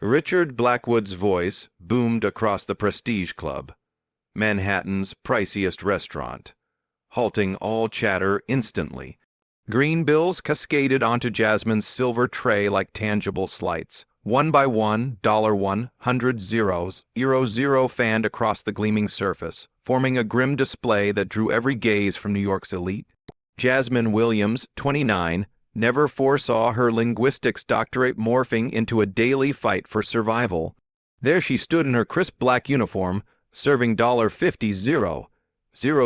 Richard Blackwood's voice boomed across the Prestige Club, Manhattan's priciest restaurant, halting all chatter instantly. Green bills cascaded onto Jasmine's silver tray like tangible slights. One by one, $100 zeros, Euro zero fanned across the gleaming surface, forming a grim display that drew every gaze from New York's elite. Jasmine Williams, 29, never foresaw her linguistics doctorate morphing into a daily fight for survival. There she stood in her crisp black uniform, serving $50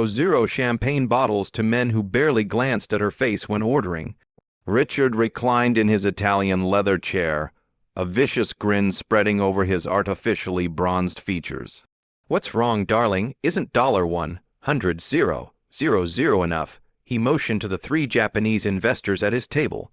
zero champagne bottles to men who barely glanced at her face when ordering. Richard reclined in his Italian leather chair, a vicious grin spreading over his artificially bronzed features. "What's wrong, darling? Isn't $100 zero enough?" He motioned to the 3 Japanese investors at his table.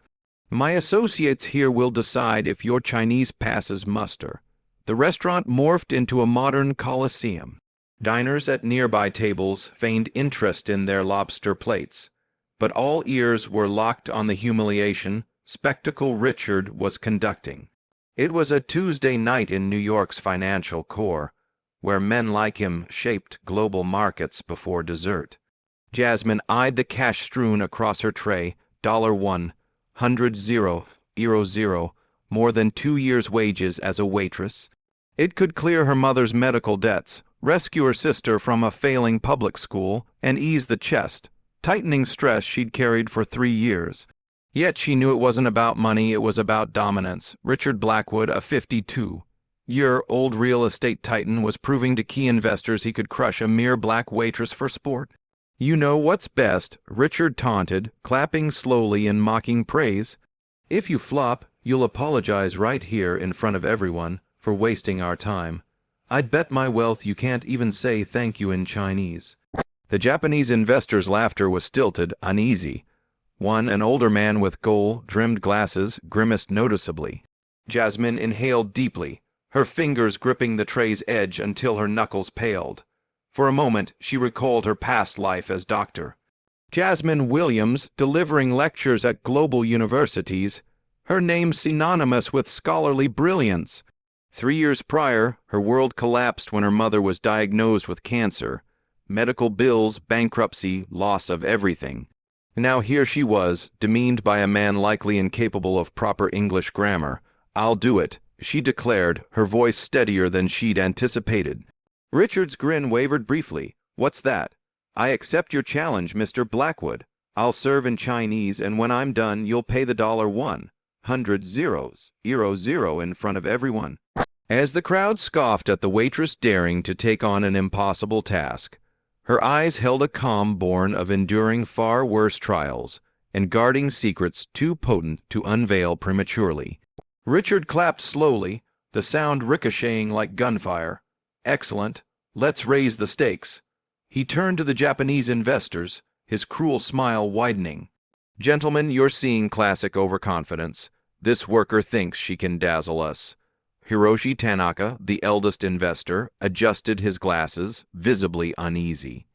"My associates here will decide if your Chinese passes muster." The restaurant morphed into a modern coliseum. Diners at nearby tables feigned interest in their lobster plates, but all ears were locked on the humiliation Spectacle Richard was conducting. It was a Tuesday night in New York's financial core, where men like him shaped global markets before dessert. Jasmine eyed the cash strewn across her tray, $100 Euro zero, more than 2 years' wages as a waitress. It could clear her mother's medical debts, rescue her sister from a failing public school, and ease the tightening stress she'd carried for 3 years. Yet she knew it wasn't about money, it was about dominance. Richard Blackwood, a 52-year-old real estate titan, was proving to key investors he could crush a mere black waitress for sport. "You know what's best," Richard taunted, clapping slowly in mocking praise. "If you flop, you'll apologize right here in front of everyone for wasting our time. I'd bet my wealth you can't even say thank you in Chinese." The Japanese investors' laughter was stilted, uneasy. One, an older man with gold-rimmed glasses, grimaced noticeably. Jasmine inhaled deeply, her fingers gripping the tray's edge until her knuckles paled. For a moment, she recalled her past life as doctor. Jasmine Williams, delivering lectures at global universities, her name synonymous with scholarly brilliance. 3 years prior, her world collapsed when her mother was diagnosed with cancer. Medical bills, bankruptcy, loss of everything. Now here she was, demeaned by a man likely incapable of proper English grammar. "I'll do it," she declared, her voice steadier than she'd anticipated. Richard's grin wavered briefly. "What's that?" "I accept your challenge, Mr. Blackwood. I'll serve in Chinese, and when I'm done, you'll pay the $100 Euro zero in front of everyone." As the crowd scoffed at the waitress daring to take on an impossible task, her eyes held a calm born of enduring far worse trials and guarding secrets too potent to unveil prematurely. Richard clapped slowly, the sound ricocheting like gunfire. "Excellent. Let's raise the stakes." He turned to the Japanese investors, his cruel smile widening. "Gentlemen, you're seeing classic overconfidence. This worker thinks she can dazzle us." Hiroshi Tanaka, the eldest investor, adjusted his glasses, visibly uneasy.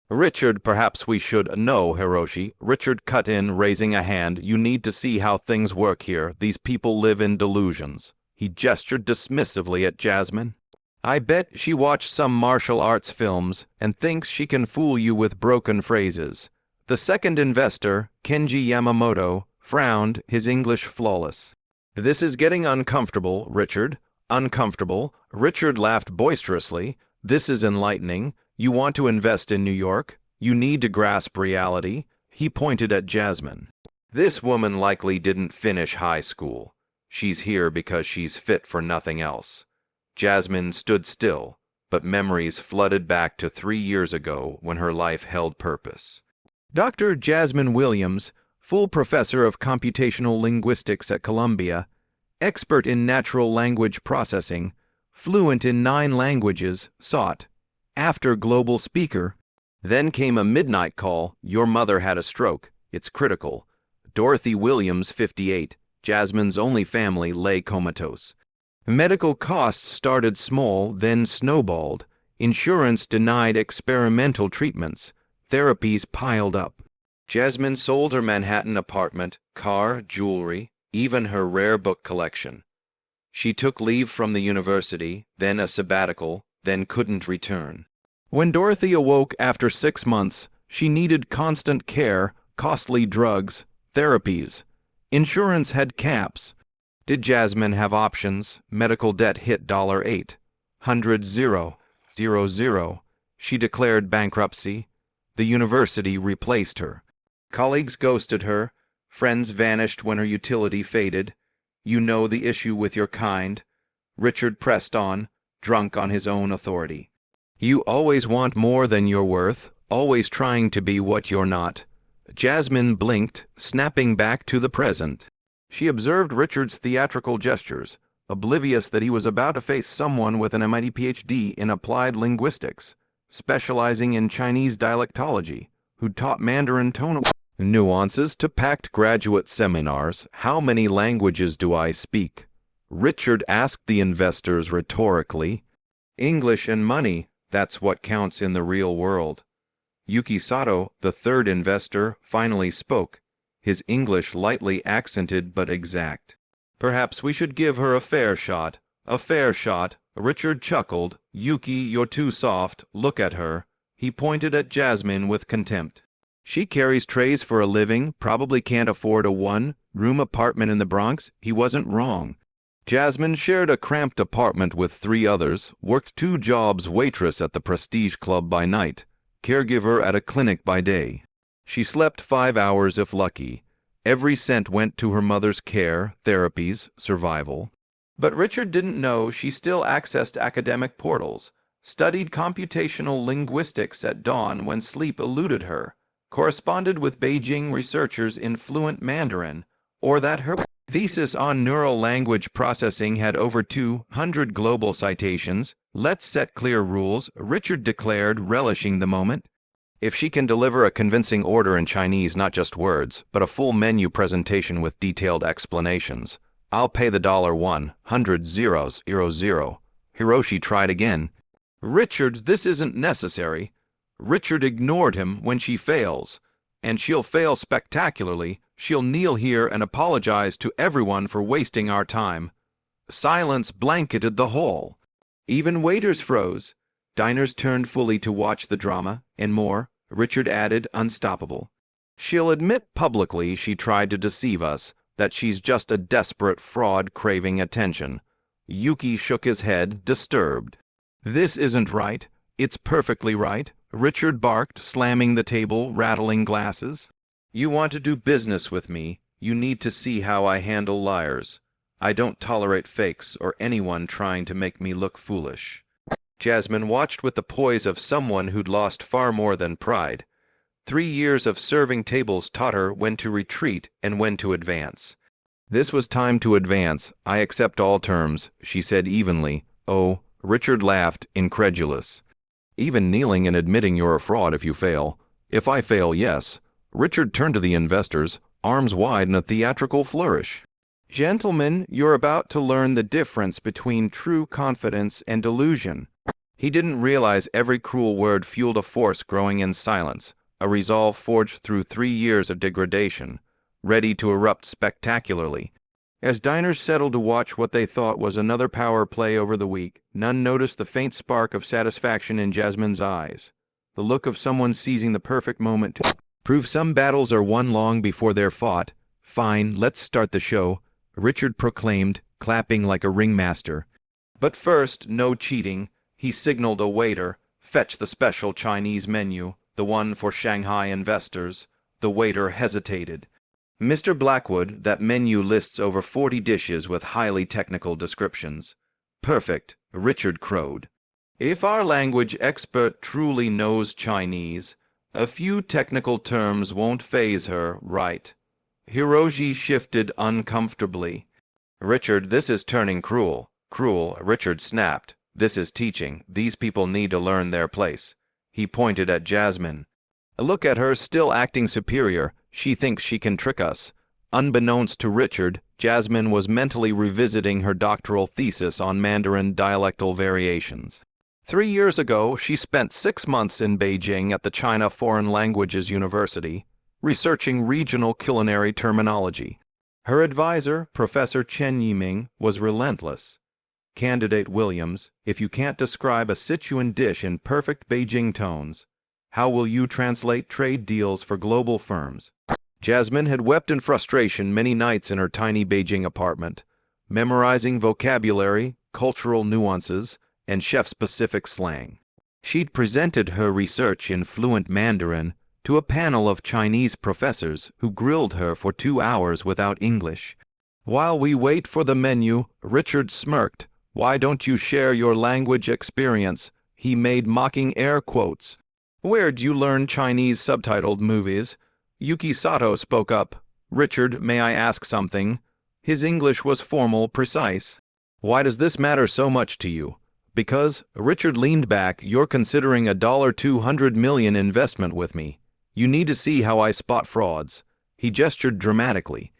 "Richard, perhaps we should—" "No, Hiroshi," Richard cut in, raising a hand. "You need to see how things work here. These people live in delusions." He gestured dismissively at Jasmine. "I bet she watched some martial arts films and thinks she can fool you with broken phrases." The second investor, Kenji Yamamoto, frowned, his English flawless. "This is getting uncomfortable, Richard." "Uncomfortable?" Richard laughed boisterously. "This is enlightening. You want to invest in New York? You need to grasp reality." He pointed at Jasmine. "This woman likely didn't finish high school. She's here because she's fit for nothing else." Jasmine stood still, but memories flooded back to 3 years ago when her life held purpose. Dr. Jasmine Williams, full professor of computational linguistics at Columbia, expert in natural language processing, fluent in 9 languages, sought after global speaker. Then came a midnight call. "Your mother had a stroke. It's critical." Dorothy Williams, 58, Jasmine's only family, lay comatose. Medical costs started small, then snowballed. Insurance denied experimental treatments. Therapies piled up. Jasmine sold her Manhattan apartment, car, jewelry, even her rare book collection. She took leave from the university, then a sabbatical, then couldn't return. When Dorothy awoke after 6 months, she needed constant care, costly drugs, therapies. Insurance had caps. Did Jasmine have options? Medical debt hit $800,000. She declared bankruptcy. The university replaced her. Colleagues ghosted her. Friends vanished when her utility faded. You know the issue with your kind. Richard pressed on, drunk on his own authority. You always want more than you're worth, always trying to be what you're not. Jasmine blinked, snapping back to the present. She observed Richard's theatrical gestures, oblivious that he was about to face someone with an MIT PhD in applied linguistics, specializing in Chinese dialectology, who taught Mandarin tonal nuances to packed graduate seminars. How many languages do I speak? Richard asked the investors rhetorically. English and money, that's what counts in the real world. Yuki Sato, the third investor, finally spoke, his English lightly accented but exact. Perhaps we should give her a fair shot. A fair shot. Richard chuckled. Yuki, you're too soft. Look at her. He pointed at Jasmine with contempt. She carries trays for a living, probably can't afford a one-room apartment in the Bronx. He wasn't wrong. Jasmine shared a cramped apartment with 3 others, worked 2 jobs, waitress at the Prestige Club by night, caregiver at a clinic by day. She slept 5 hours if lucky. Every cent went to her mother's care, therapies, survival. But Richard didn't know she still accessed academic portals, studied computational linguistics at dawn when sleep eluded her, corresponded with Beijing researchers in fluent Mandarin, or that her thesis on neural language processing had over 200 global citations. Let's set clear rules, Richard declared, relishing the moment. If she can deliver a convincing order in Chinese, not just words, but a full menu presentation with detailed explanations, I'll pay the $100,000. Hiroshi tried again. Richard, this isn't necessary. Richard ignored him. When she fails, and she'll fail spectacularly, she'll kneel here and apologize to everyone for wasting our time. Silence blanketed the hall. Even waiters froze. Diners turned fully to watch the drama, and more, Richard added, unstoppable. She'll admit publicly she tried to deceive us, that she's just a desperate fraud craving attention. Yuki shook his head, disturbed. This isn't right. It's perfectly right, Richard barked, slamming the table, rattling glasses. You want to do business with me, you need to see how I handle liars. I don't tolerate fakes or anyone trying to make me look foolish. Jasmine watched with the poise of someone who'd lost far more than pride. 3 years of serving tables taught her when to retreat and when to advance. This was time to advance. I accept all terms, she said evenly. Oh, Richard laughed, incredulous. Even kneeling and admitting you're a fraud if you fail. If I fail, yes. Richard turned to the investors, arms wide in a theatrical flourish. Gentlemen, you're about to learn the difference between true confidence and delusion. He didn't realize every cruel word fueled a force growing in silence, a resolve forged through 3 years of degradation, ready to erupt spectacularly. As diners settled to watch what they thought was another power play over the week, none noticed the faint spark of satisfaction in Jasmine's eyes, the look of someone seizing the perfect moment to prove some battles are won long before they're fought. Fine, let's start the show, Richard proclaimed, clapping like a ringmaster. But first, no cheating. He signaled a waiter, fetch the special Chinese menu, the one for Shanghai investors. The waiter hesitated. Mr. Blackwood, that menu lists over 40 dishes with highly technical descriptions. Perfect, Richard crowed. If our language expert truly knows Chinese, a few technical terms won't faze her, right? Hiroshi shifted uncomfortably. Richard, this is turning cruel. Cruel, Richard snapped. This is teaching. These people need to learn their place. He pointed at Jasmine. Look at her, still acting superior. She thinks she can trick us. Unbeknownst to Richard, Jasmine was mentally revisiting her doctoral thesis on Mandarin dialectal variations. 3 years ago, she spent 6 months in Beijing at the China Foreign Languages University, researching regional culinary terminology. Her advisor, Professor Chen Yiming, was relentless. Candidate Williams, if you can't describe a Sichuan dish in perfect Beijing tones, how will you translate trade deals for global firms? Jasmine had wept in frustration many nights in her tiny Beijing apartment, memorizing vocabulary, cultural nuances, and chef-specific slang. She'd presented her research in fluent Mandarin to a panel of Chinese professors who grilled her for 2 hours without English. While we wait for the menu, Richard smirked. "Why don't you share your language experience?" He made mocking air quotes. "Where'd you learn Chinese subtitled movies?" Yuki Sato spoke up. "Richard, may I ask something?" His English was formal, precise. "Why does this matter so much to you?" "Because," Richard leaned back, "you're considering a $200 million investment with me. You need to see how I spot frauds." He gestured dramatically.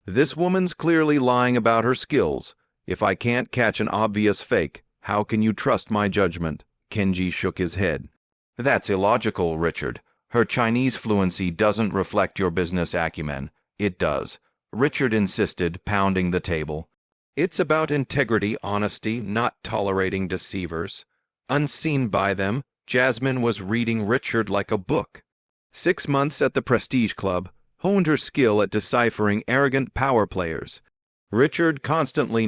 "This woman's clearly lying about her skills. If I can't catch an obvious fake, how can you trust my judgment?" Kenji shook his head. "That's illogical, Richard. Her Chinese fluency doesn't reflect your business acumen." "It does," Richard insisted, pounding the table. "It's about integrity, honesty, not tolerating deceivers." Unseen by them, Jasmine was reading Richard like a book. 6 months at the Prestige Club honed her skill at deciphering arrogant power players. Richard constantly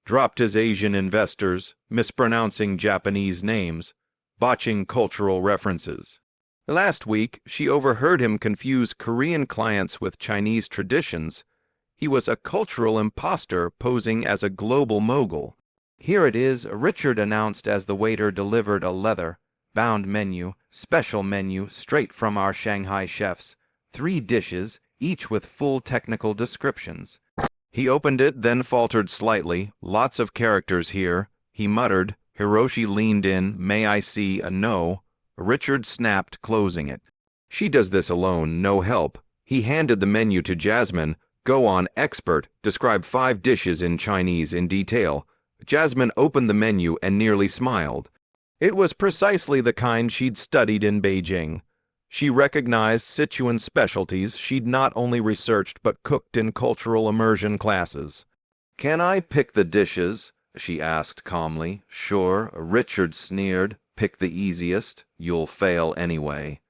dropped his Asian investors, mispronouncing Japanese names, botching cultural references. Last week, she overheard him confuse Korean clients with Chinese traditions. He was a cultural imposter posing as a global mogul. "Here it is," Richard announced as the waiter delivered a leather-bound special menu straight from our Shanghai chefs. 3 dishes, each with full technical descriptions. He opened it, then faltered slightly. "Lots of characters here," he muttered. Hiroshi leaned in. "May I see a no?" Richard snapped, closing it. "She does this alone, no help." He handed the menu to Jasmine. "Go on, expert. Describe 5 dishes in Chinese in detail." Jasmine opened the menu and nearly smiled. It was precisely the kind she'd studied in Beijing. She recognized Sichuan specialties she'd not only researched but cooked in cultural immersion classes. "Can I pick the dishes?" she asked calmly. "Sure," Richard sneered. "Pick the easiest. You'll fail anyway."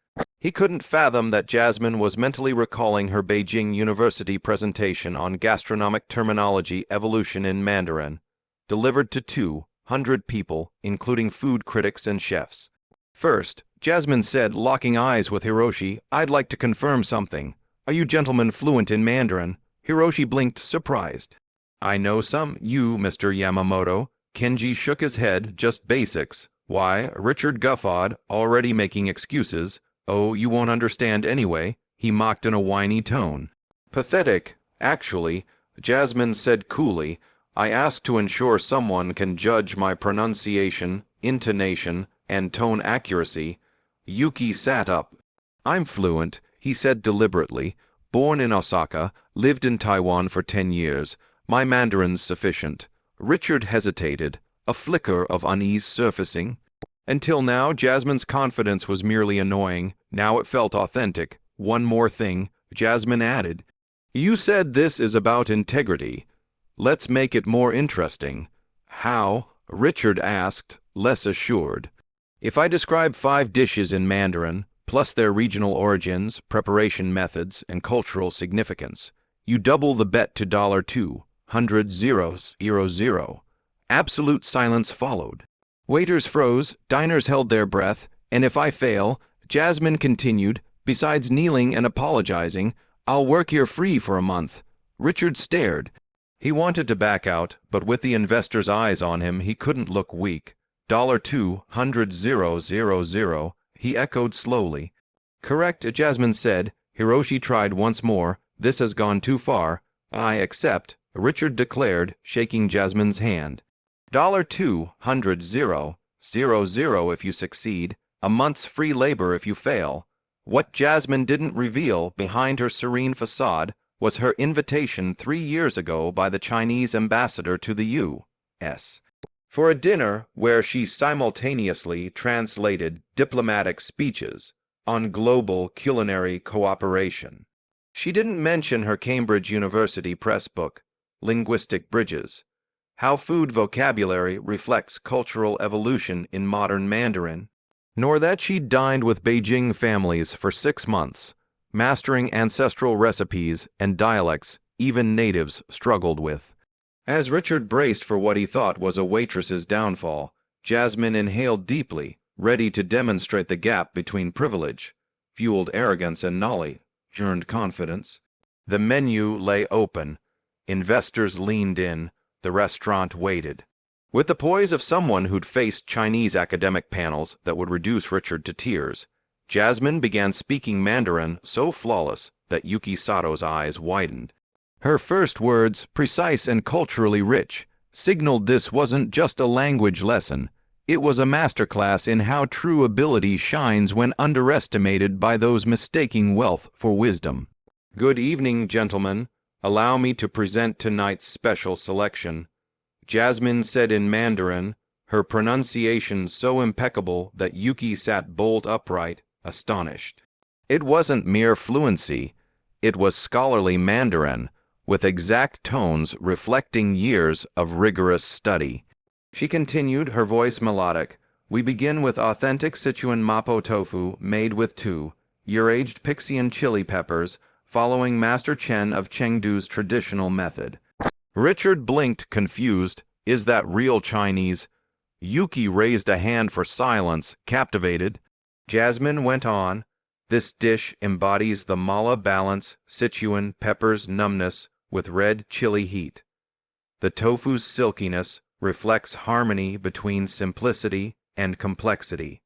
He couldn't fathom that Jasmine was mentally recalling her Beijing University presentation on gastronomic terminology evolution in Mandarin, delivered to 200 people, including food critics and chefs. "First," Jasmine said, locking eyes with Hiroshi, "I'd like to confirm something. Are you gentlemen fluent in Mandarin?" Hiroshi blinked, surprised. "I know some. You, Mr. Yamamoto." Kenji shook his head. "Just basics." "Why?" Richard guffawed, already making excuses. "Oh, you won't understand anyway," he mocked in a whiny tone. "Pathetic. Actually," Jasmine said coolly, "I asked to ensure someone can judge my pronunciation, intonation, and tone accuracy." Yuki sat up. "I'm fluent," he said deliberately. "Born in Osaka, lived in Taiwan for 10 years. My Mandarin's sufficient." Richard hesitated, a flicker of unease surfacing. Until now, Jasmine's confidence was merely annoying. Now it felt authentic. "One more thing," Jasmine added. "You said this is about integrity. Let's make it more interesting." "How?" Richard asked, less assured. "If I describe 5 dishes in Mandarin, plus their regional origins, preparation methods, and cultural significance, you double the bet to $200,000. Absolute silence followed. Waiters froze, diners held their breath, and if I fail, Jasmine continued, besides kneeling and apologizing, I'll work here free for a month. Richard stared. He wanted to back out, but with the investor's eyes on him, he couldn't look weak. $200,000, he echoed slowly. Correct, Jasmine said. Hiroshi tried once more. This has gone too far. I accept, Richard declared, shaking Jasmine's hand. $200,000 if you succeed, a month's free labor if you fail. What Jasmine didn't reveal behind her serene facade was her invitation 3 years ago by the Chinese ambassador to the U.S. for a dinner where she simultaneously translated diplomatic speeches on global culinary cooperation. She didn't mention her Cambridge University press book, Linguistic Bridges, How Food Vocabulary Reflects Cultural Evolution in Modern Mandarin, nor that she dined with Beijing families for 6 months, mastering ancestral recipes and dialects even natives struggled with. As Richard braced for what he thought was a waitress's downfall, Jasmine inhaled deeply, ready to demonstrate the gap between privilege, fueled arrogance, and knowledge-earned confidence. The menu lay open. Investors leaned in. The restaurant waited. With the poise of someone who'd faced Chinese academic panels that would reduce Richard to tears, Jasmine began speaking Mandarin so flawless that Yuki Sato's eyes widened. Her first words, precise and culturally rich, signaled this wasn't just a language lesson. It was a masterclass in how true ability shines when underestimated by those mistaking wealth for wisdom. Good evening, gentlemen. Allow me to present tonight's special selection, Jasmine said in Mandarin, her pronunciation so impeccable that Yuki sat bolt upright, astonished. It wasn't mere fluency. It was scholarly Mandarin, with exact tones reflecting years of rigorous study. She continued, her voice melodic. We begin with authentic Sichuan mapo tofu made with 2 year-aged Pixian chili peppers, following Master Chen of Chengdu's traditional method. Richard blinked, confused. Is that real Chinese? Yuki raised a hand for silence, captivated. Jasmine went on. This dish embodies the mala balance, Sichuan pepper's numbness with red chili heat. The tofu's silkiness reflects harmony between simplicity and complexity.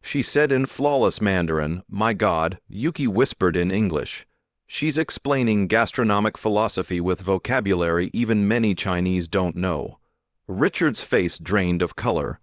She said in flawless Mandarin, My God, Yuki whispered in English. She's explaining gastronomic philosophy with vocabulary even many Chinese don't know. Richard's face drained of color.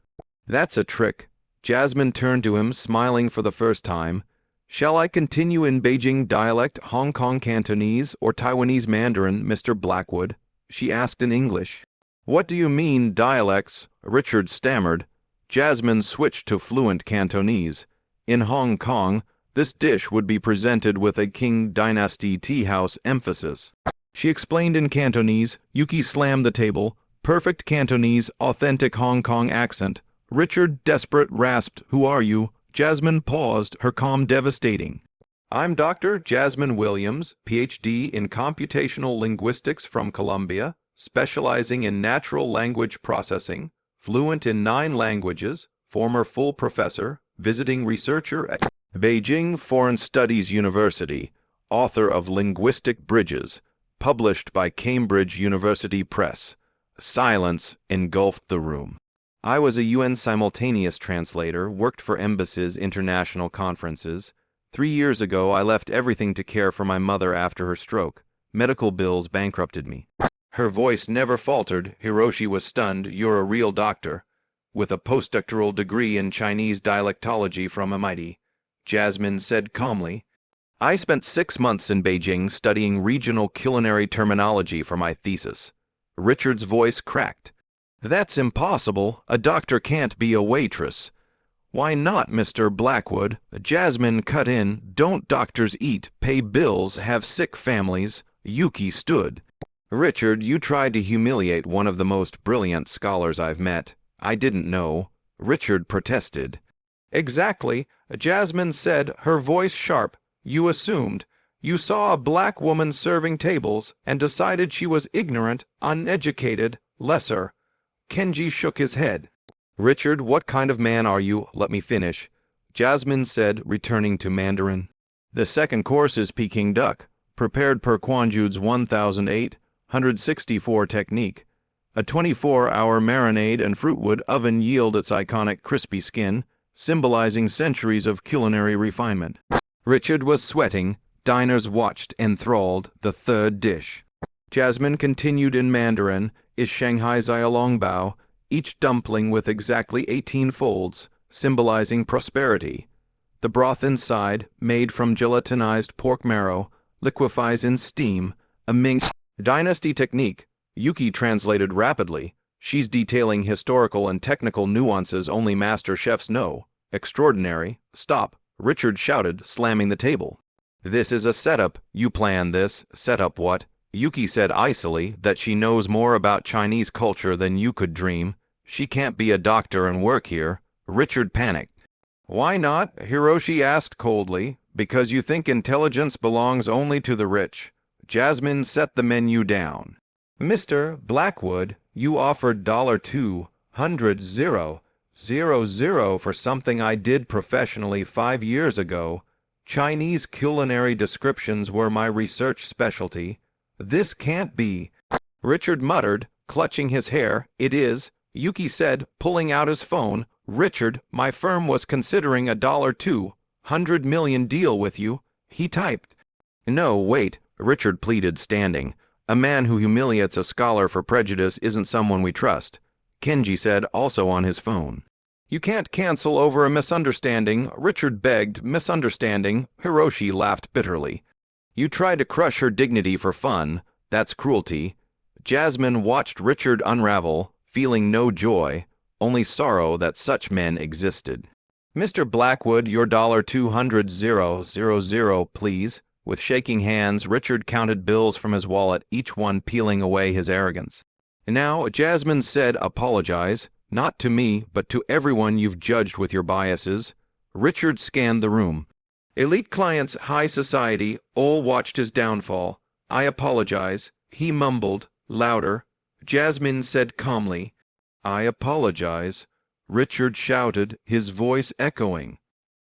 That's a trick. Jasmine turned to him, smiling for the first time. Shall I continue in Beijing dialect, Hong Kong Cantonese, or Taiwanese Mandarin, Mr. Blackwood? She asked in English. What do you mean, dialects? Richard stammered. Jasmine switched to fluent Cantonese. In Hong Kong, this dish would be presented with a Qing Dynasty tea house emphasis. She explained in Cantonese. Yuki slammed the table. Perfect Cantonese, authentic Hong Kong accent. Richard, desperate, rasped, Who are you? Jasmine paused, her calm devastating. I'm Dr. Jasmine Williams, Ph.D. in Computational Linguistics from Columbia, specializing in natural language processing, fluent in 9 languages, former full professor, visiting researcher at Beijing Foreign Studies University, author of Linguistic Bridges, published by Cambridge University Press. Silence engulfed the room. I was a UN simultaneous translator, worked for embassies, international conferences. 3 years ago, I left everything to care for my mother after her stroke. Medical bills bankrupted me. Her voice never faltered. Hiroshi was stunned. You're a real doctor. With a postdoctoral degree in Chinese dialectology from MIT. Jasmine said calmly. I spent 6 months in Beijing studying regional culinary terminology for my thesis. Richard's voice cracked. That's impossible. A doctor can't be a waitress. Why not, Mr. Blackwood? Jasmine cut in. Don't doctors eat, pay bills, have sick families? Yuki stood. Richard, you tried to humiliate one of the most brilliant scholars I've met. I didn't know. Richard protested. Exactly, Jasmine said, her voice sharp. You assumed. You saw a black woman serving tables and decided she was ignorant, uneducated, lesser. Kenji shook his head. Richard, what kind of man are you? Let me finish. Jasmine said, returning to Mandarin. The second course is Peking duck, prepared per Quanjude's 1864 technique. A 24-hour marinade and fruitwood oven yield its iconic crispy skin, symbolizing centuries of culinary refinement. Richard was sweating. Diners watched, enthralled, the third dish. Jasmine continued in Mandarin, is Shanghai Xiaolongbao, each dumpling with exactly 18 folds, symbolizing prosperity. The broth inside, made from gelatinized pork marrow, liquefies in steam, a Ming Dynasty technique. Yuki translated rapidly. She's detailing historical and technical nuances only master chefs know. Extraordinary. Stop, Richard shouted, slamming the table. This is a setup. You planned this. Setup what? Yuki said icily that she knows more about Chinese culture than you could dream. She can't be a doctor and work here. Richard panicked. Why not? Hiroshi asked coldly. Because you think intelligence belongs only to the rich. Jasmine set the menu down. Mr. Blackwood, you offered $200,000 for something I did professionally 5 years ago. Chinese culinary descriptions were my research specialty. This can't be. Richard muttered, clutching his hair. It is. Yuki said, pulling out his phone. Richard, my firm was considering a $200 million deal with you. He typed. No, wait, Richard pleaded, standing. A man who humiliates a scholar for prejudice isn't someone we trust. Kenji said, also on his phone. You can't cancel over a misunderstanding, Richard begged. Misunderstanding? Hiroshi laughed bitterly. You tried to crush her dignity for fun. That's cruelty. Jasmine watched Richard unravel, feeling no joy, only sorrow that such men existed. Mr. Blackwood, your $200,000, please. With shaking hands, Richard counted bills from his wallet, each one peeling away his arrogance. Now, Jasmine said, apologize. Not to me, but to everyone you've judged with your biases. Richard scanned the room. Elite clients, high society, all watched his downfall. I apologize, he mumbled, louder. Jasmine said calmly, I apologize. Richard shouted, his voice echoing.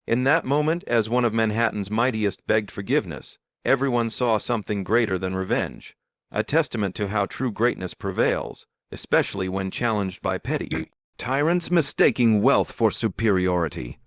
In that moment, as one of Manhattan's mightiest begged forgiveness, everyone saw something greater than revenge, a testament to how true greatness prevails, especially when challenged by petty tyrants mistaking wealth for superiority.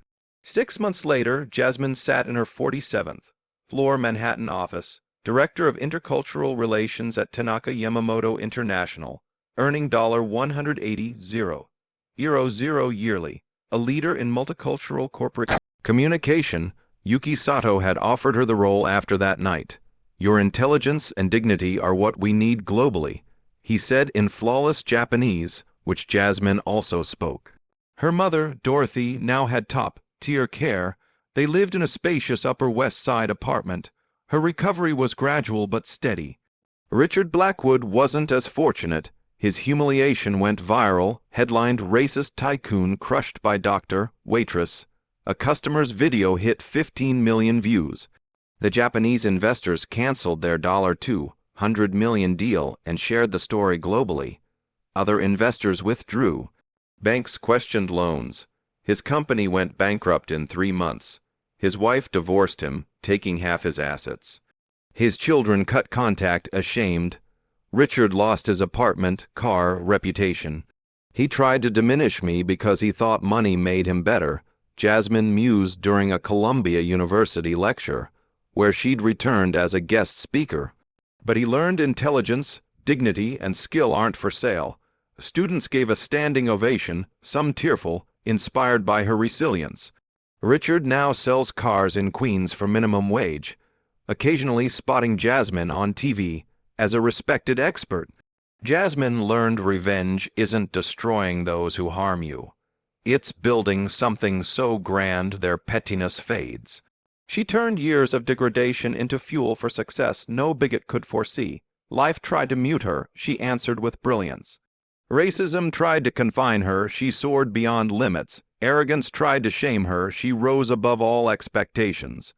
6 months later, Jasmine sat in her 47th floor Manhattan office, Director of Intercultural Relations at Tanaka Yamamoto International, earning $180,000 yearly, a leader in multicultural corporate communication. Yuki Sato had offered her the role after that night. Your intelligence and dignity are what we need globally, he said in flawless Japanese, which Jasmine also spoke. Her mother, Dorothy, now had top-tier care. They lived in a spacious Upper West Side apartment. Her recovery was gradual but steady. Richard Blackwood wasn't as fortunate. His humiliation went viral, headlined Racist Tycoon Crushed by Dr. Waitress. A customer's video hit 15 million views. The Japanese investors canceled their $200 million deal and shared the story globally. Other investors withdrew. Banks questioned loans. His company went bankrupt in 3 months. His wife divorced him, taking half his assets. His children cut contact, ashamed. Richard lost his apartment, car, reputation. He tried to diminish me because he thought money made him better, Jasmine mused during a Columbia University lecture, where she'd returned as a guest speaker. But he learned intelligence, dignity, and skill aren't for sale. Students gave a standing ovation, some tearful, inspired by her resilience. Richard now sells cars in Queens for minimum wage, occasionally spotting Jasmine on TV as a respected expert. Jasmine learned revenge isn't destroying those who harm you. It's building something so grand their pettiness fades. She turned years of degradation into fuel for success no bigot could foresee. Life tried to mute her, she answered with brilliance. Racism tried to confine her, she soared beyond limits. Arrogance tried to shame her, she rose above all expectations.